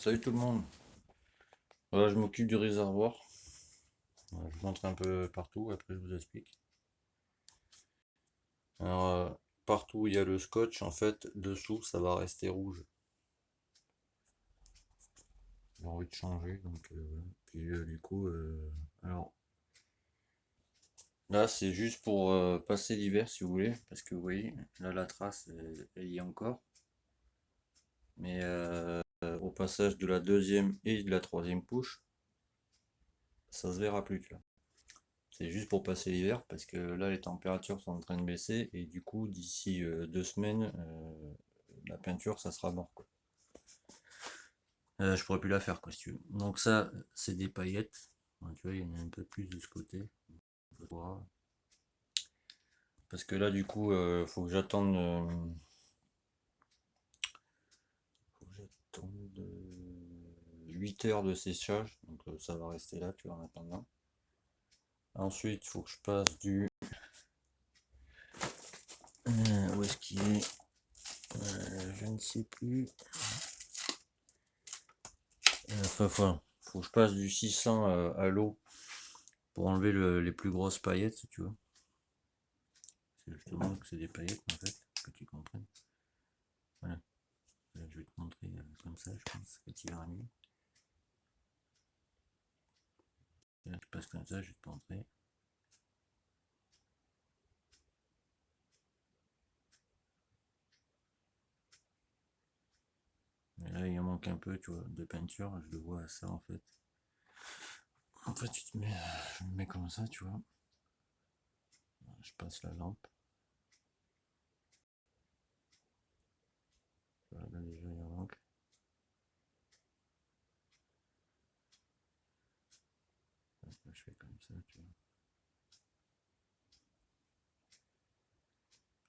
Salut tout le monde. Voilà, je m'occupe du réservoir. Voilà, je vous montre un peu partout, après je vous explique. Alors, partout où il y a le scotch, en fait, dessous, ça va rester rouge. J'ai envie de changer, donc voilà. Puis du coup, alors là, c'est juste pour passer l'hiver si vous voulez, parce que vous voyez, là la trace, elle y est encore. Mais au passage de la deuxième et de la troisième couche, ça se verra plus, tu vois. C'est juste pour passer l'hiver parce que là les températures sont en train de baisser et du coup d'ici 2 semaines la peinture ça sera mort quoi. Je pourrais plus la faire quoi si tu veux. Donc ça c'est des paillettes. Tu vois il y en a un peu plus de ce côté. Parce que là du coup faut que j'attende 8 heures de séchage. Donc ça va rester là tu vois en attendant. Ensuite il faut que je passe du... où est-ce qu'il est, je ne sais plus. Faut que je passe du 600 à l'eau pour enlever les plus grosses paillettes, si tu vois. C'est justement que c'est des paillettes en fait, que tu comprennes. Voilà. Là, je vais te montrer comme ça, je pense que tu verras mieux. Là, je passe comme ça, je vais te montrer. Et là, il en manque un peu, tu vois, de peinture, je le vois à ça en fait. En fait, tu te mets, je me mets comme ça, tu vois. Je passe la lampe. Voilà, là déjà, il en manque. Là, je fais comme ça, tu vois.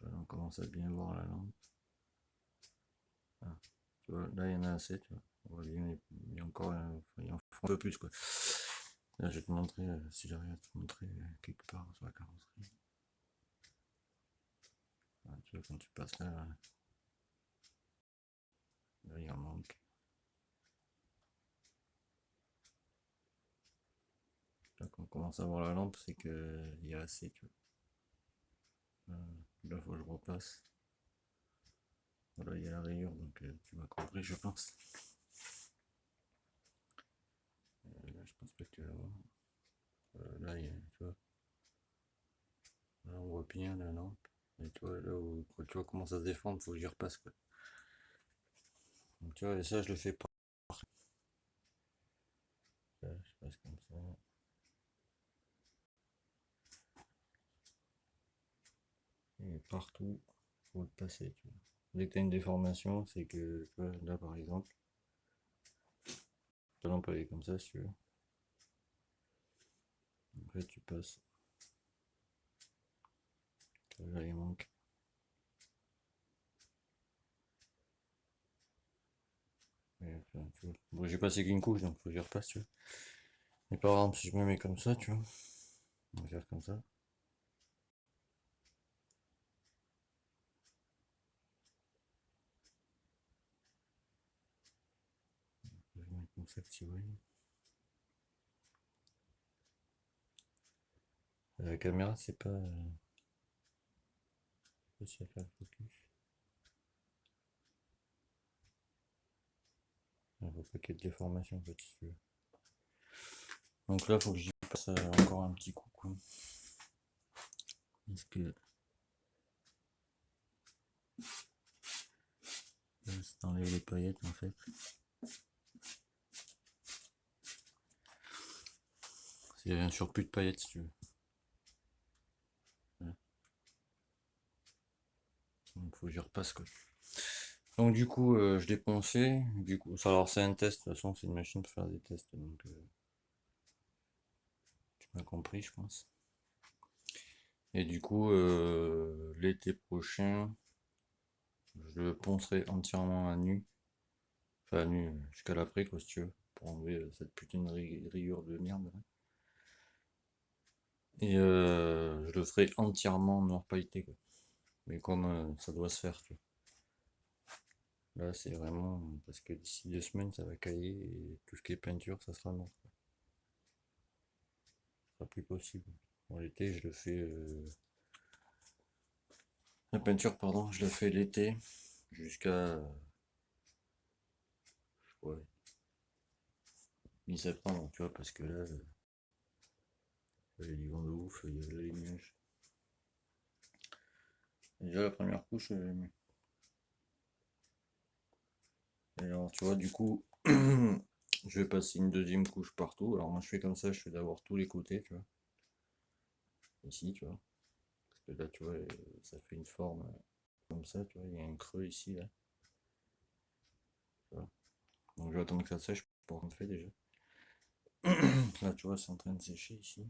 Là, on commence à bien voir la lampe. Ah, tu vois, là, il y en a assez, tu vois. On voit bien, il y a encore il en faut un peu plus, quoi. Là, je vais te montrer, si j'arrive à te montrer quelque part sur la carrosserie. Ah, tu vois, quand tu passes là, là, il en manque. Là, quand on commence à voir la lampe, c'est qu'il y a assez, tu vois. Là, faut que je repasse. Voilà, il y a la rayure, donc tu m'as compris, je pense. Là, je pense pas que tu vas voir. Là, tu vois, là, on voit bien la lampe. Et tu vois, là où quand tu vois comment ça se déforme, faut que j'y repasse, quoi. Donc, tu vois, et ça, je le fais pas. Là, je passe comme ça. Et partout, faut le passer, tu vois. Dès que tu as une déformation, c'est que, tu vois, là par exemple, ta lampe elle est comme ça, si tu veux. Donc là, tu passes. Là, il manque. Et, enfin, tu vois. Bon, j'ai passé qu'une couche, donc faut que j'y repasse, tu vois. Et par exemple, si je me mets comme ça, tu vois, on va faire comme ça. Je vais mettre comme ça que tu vois. La caméra, c'est pas. Je sais pas si elle fait le focus. Il faut pas qu'il y ait de déformation, en fait, si tu veux. Donc là, faut que j'y passe encore un petit coup, quoi. Parce que là, ça t'enlève les paillettes, en fait. Il y a un surplus de paillettes, si tu veux. Voilà. Donc faut que j'y repasse, quoi. Donc du coup, je l'ai poncé. Du coup, alors c'est un test. De toute façon, c'est une machine pour faire des tests. Donc tu m'as compris, je pense. Et du coup, l'été prochain, je le poncerai entièrement à nu. Enfin, à nu, jusqu'à l'après, quoi, si tu veux. Pour enlever cette putain de rayure de merde. Là. Et je le ferai entièrement noir pailleté, quoi. Mais comme ça doit se faire, tu vois. Là, c'est vraiment parce que d'ici 2 semaines, ça va cailler et tout ce qui est peinture, ça sera mort. Ce sera plus possible. En l'été, je le fais. La peinture, pardon, je la fais l'été jusqu'à ouais, mi-septembre, tu vois, parce que là, il y a du vent de ouf, il y a les nuages. Déjà, la première couche, et alors, tu vois, du coup, je vais passer une deuxième couche partout. Alors, moi, je fais comme ça, je fais d'abord tous les côtés, tu vois. Ici, tu vois. Parce que là, tu vois, ça fait une forme comme ça, tu vois. Il y a un creux ici, là. Tu vois. Donc, je vais attendre que ça sèche pour qu'on fait déjà. Là, tu vois, c'est en train de sécher ici.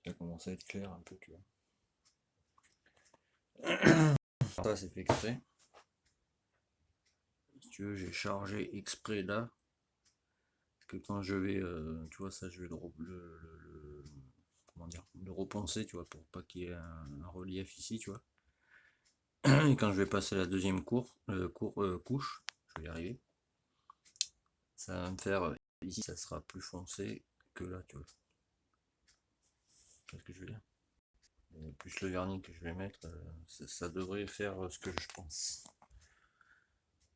Ça commence à être clair un peu, tu vois. Ça, c'est fait exprès. Si tu veux, j'ai chargé exprès là. Que quand je vais, tu vois, ça, je vais comment dire, le repenser, tu vois, pour pas qu'il y ait un relief ici, tu vois. Et quand je vais passer la deuxième couche, je vais y arriver. Ça va me faire, ici, ça sera plus foncé que là, tu vois. C'est ce que je veux dire. Et plus le vernis que je vais mettre, ça devrait faire ce que je pense.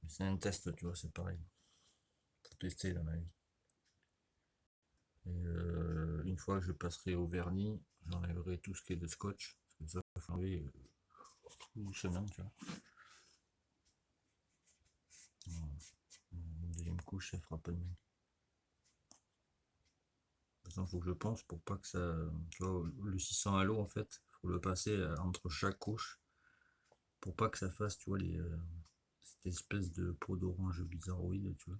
C'est un test, tu vois, c'est pareil. Faut tester dans ma vie. Et une fois que je passerai au vernis, j'enlèverai tout ce qui est de scotch. Parce que ça, il faut enlever doucement, tu vois. Une deuxième couche, ça fera pas de mal. Il faut que je pense pour pas que ça. Tu vois, le 600 à l'eau, en fait, faut le passer entre chaque couche pour pas que ça fasse, tu vois, cette espèce de peau d'orange bizarroïde, tu vois.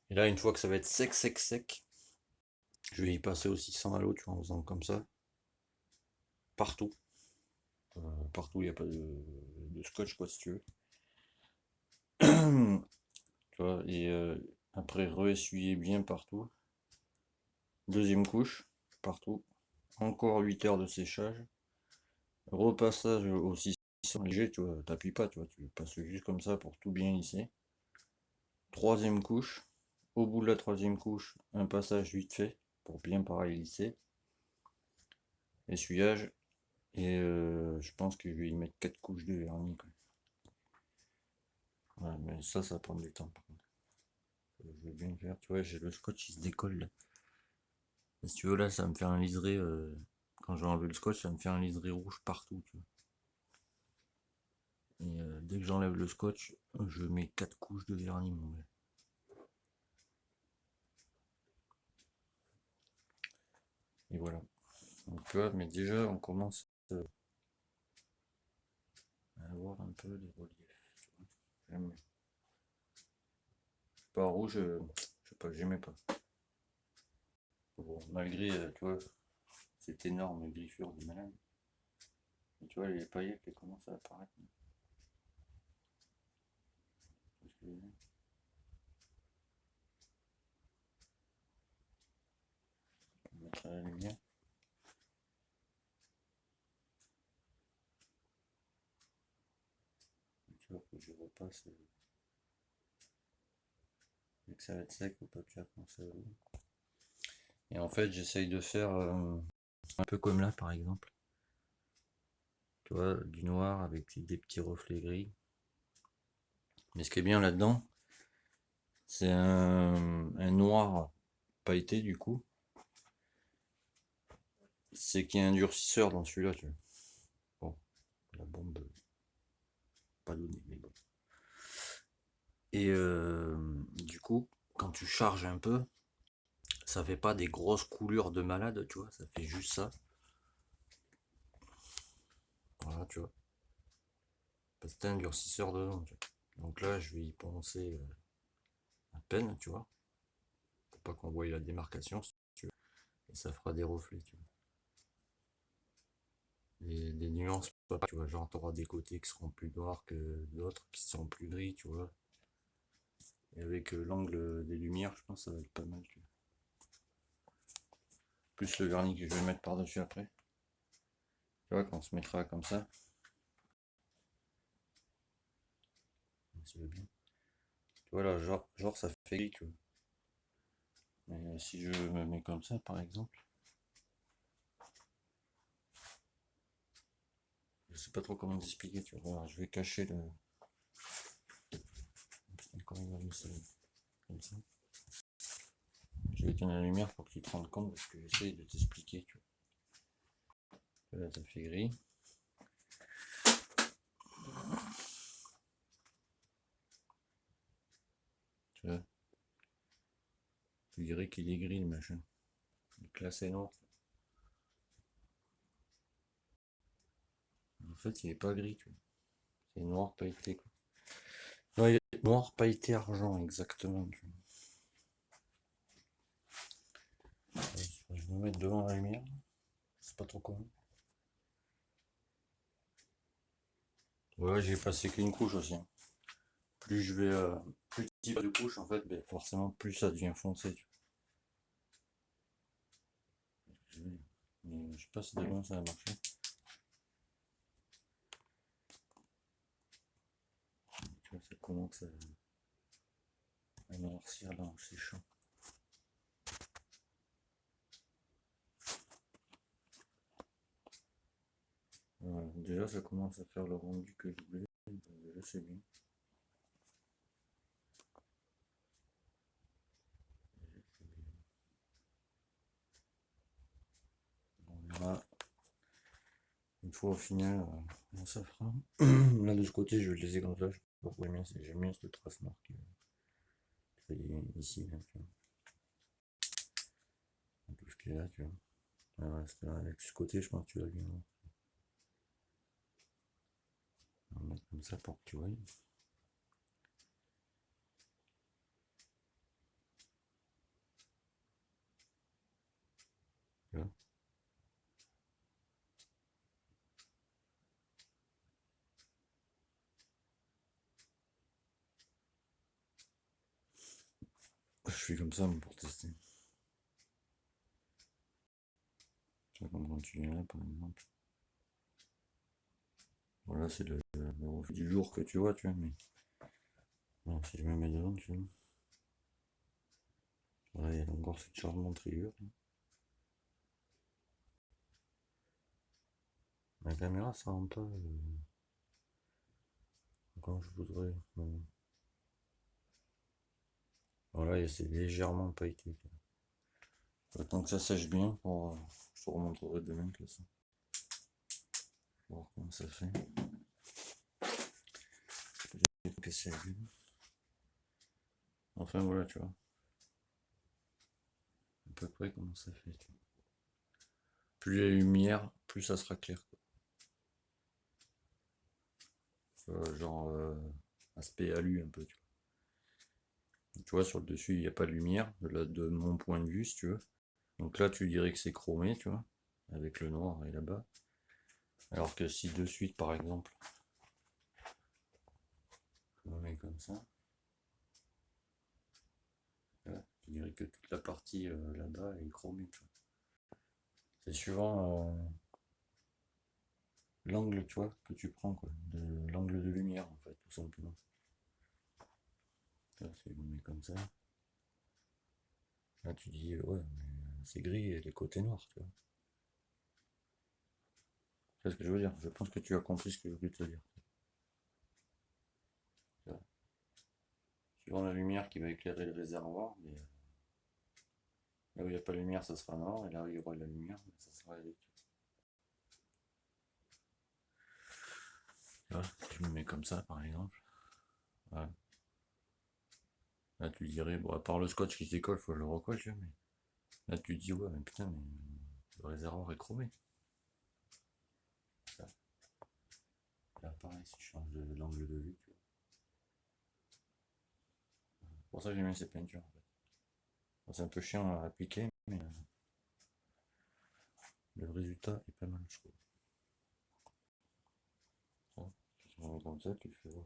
Et là, une fois que ça va être sec, sec, sec, je vais y passer au 600 à l'eau, tu vois, en faisant comme ça, partout. Partout, il n'y a pas de scotch, quoi, si tu veux. Tu vois, et après, re-essuyer bien partout. Deuxième couche, partout. Encore 8 heures de séchage. Repassage aussi sans léger, tu vois, t'appuies pas, tu vois, tu passes juste comme ça pour tout bien lisser. Troisième couche, au bout de la troisième couche, un passage vite fait pour bien pareil lisser. Essuyage, et je pense que je vais y mettre 4 couches de vernis, quoi. Ouais, mais ça va prendre du temps par contre. Je vais bien le faire, tu vois, j'ai le scotch, il se décolle là. Et si tu veux, là, ça va me faire un liseré, quand je vais enlever le scotch, ça va me faire un liseré rouge partout, tu vois. Et dès que j'enlève le scotch, je mets 4 couches de vernis, mon gars. Et voilà. Donc tu vois, mais déjà on commence à avoir un peu des reliefs. J'aime pas rouge, je sais pas, j'aimais pas. Bon, malgré, tu vois, cette énorme griffure de malade. Et tu vois, les paillettes qui commencent à apparaître. Parce que, on va mettre à la lumière. Et tu vois que je repasse. Dès que ça va être sec, faut pas que ça commence à l'eau. Et en fait, j'essaye de faire un peu comme là, par exemple. Tu vois, du noir avec des petits reflets gris. Mais ce qui est bien là-dedans, c'est un noir pailleté du coup. C'est qu'il y a un durcisseur dans celui-là, tu vois. Bon, la bombe, pas donnée, mais bon. Et du coup, quand tu charges un peu, ça fait pas des grosses coulures de malade, tu vois, ça fait juste ça. Voilà, tu vois. Parce que t'as un durcisseur dedans, tu vois. Donc là, je vais y penser à peine, tu vois. Pour pas qu'on voie la démarcation, si tu veux. Et ça fera des reflets, tu vois. Des nuances, tu vois, genre t'auras des côtés qui seront plus noirs que d'autres qui seront plus gris, tu vois. Et avec l'angle des lumières, je pense que ça va être pas mal, tu vois. Plus le vernis que je vais mettre par-dessus après. Tu vois, quand on se mettra comme ça. si tu veux bien. Tu vois là, genre ça fait gris, tu vois. Mais si je me mets comme ça, par exemple, je sais pas trop comment t'expliquer, tu vois. Voilà, je vais cacher le. Putain, comment il va me ça comme ça. Je vais éteindre la lumière pour que tu te rendes compte parce que j'essaye de t'expliquer, tu vois. Là, ça fait gris. Tu vois. Tu dirais qu'il est gris le machin. Donc là, c'est noir. En fait, il est pas gris, tu vois. C'est noir pailleté, quoi. Non, il est noir pailleté argent, exactement, tu vois. Je vais me mettre devant la lumière. C'est pas trop con. Ouais, j'ai passé qu'une couche aussi, hein. Plus je vais, plus petit de couche, en fait, ben, forcément, plus ça devient foncé, tu vois. Mais je sais pas si demain ça va marcher. Tu vois, ça commence à noircir là en séchant. Voilà, déjà, ça commence à faire le rendu que je voulais. Déjà, c'est bien. On verra une fois au final comment ça fera. Là, de ce côté, je vais le laisser comme ça. Je sais pas pourquoi j'aime bien cette trace noire qui est ici. Là, tu vois. Un peu ce qu'il y a là, tu vois. Voilà, avec ce côté, je pense que tu vas bien. On va mettre comme ça pour que tu vois. Tu vois. Je fais comme ça pour tester. Tu vois, comme quand tu viens là, par exemple. Voilà, c'est le reflet du jour que tu vois, tu vois. Mais bon, si je me mets devant, tu vois. Voilà, il y a encore cette charmante rayure. La caméra, ça rend pas quand je voudrais. Bon. Voilà, et c'est légèrement pailleté. Tant que ça sèche bien, je te remontrerai demain de toute façon. Voir comment ça fait. J'ai cassé la gueule. Enfin voilà, tu vois. À peu près comment ça fait. Plus il y a lumière, plus ça sera clair. Genre aspect alu un peu, tu vois. Tu vois, sur le dessus, il n'y a pas de lumière, de mon point de vue, si tu veux. Donc là, tu dirais que c'est chromé, tu vois, avec le noir et là-bas. Alors que si de suite, par exemple, je me mets comme ça, là, tu dirais que toute la partie là-bas est chromée, tu vois. C'est suivant l'angle, tu vois, que tu prends, quoi, de l'angle de lumière, en fait, tout simplement. Là, si je me mets comme ça, là, tu dis, ouais, mais c'est gris et les côtés noirs, tu vois. C'est ce que je veux dire. Je pense que tu as compris ce que je voulais te dire. Suivant la lumière qui va éclairer le réservoir, mais là où il n'y a pas de lumière, ça sera noir, et là où il y aura de la lumière, ça sera électrique. Là, si je me mets comme ça, par exemple, voilà. Là, tu dirais, bon, à part le scotch qui décolle, faut que je le recolle, tu vois, mais là, tu te dis, ouais, mais putain, mais le réservoir est chromé. Là, là, pareil, si je change l'angle de vue, tu vois. C'est pour ça que j'aime bien ces peintures, en fait. Bon, c'est un peu chiant à appliquer, mais le résultat est pas mal, je trouve. Bon, tu me comme ça, tu fais, ouais.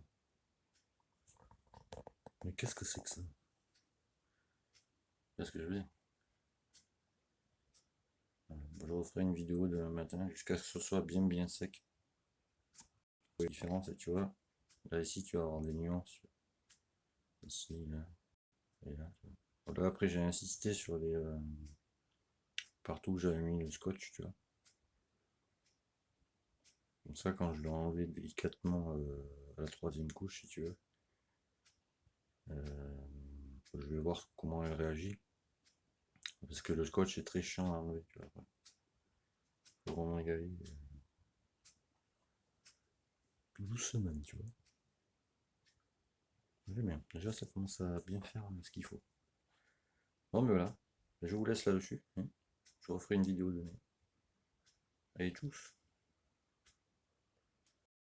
Mais qu'est-ce que c'est que ça? C'est ce que je veux dire. Je referai une vidéo demain matin jusqu'à ce que ce soit bien sec. La différence, tu vois, là ici tu vas avoir des nuances. Ici, là, et là. Là, après, j'ai insisté sur les... partout où j'avais mis le scotch, tu vois. Comme ça, quand je l'ai enlevé délicatement à la troisième couche, si tu veux, je vais voir comment elle réagit. Parce que le scotch est très chiant à enlever, tu vois. Faut vraiment y aller tout doucement, tu vois. J'aime bien. Déjà, ça commence à bien faire ce qu'il faut. Bon, mais voilà. Je vous laisse là-dessus, hein. Je referai une vidéo demain. Allez, tous.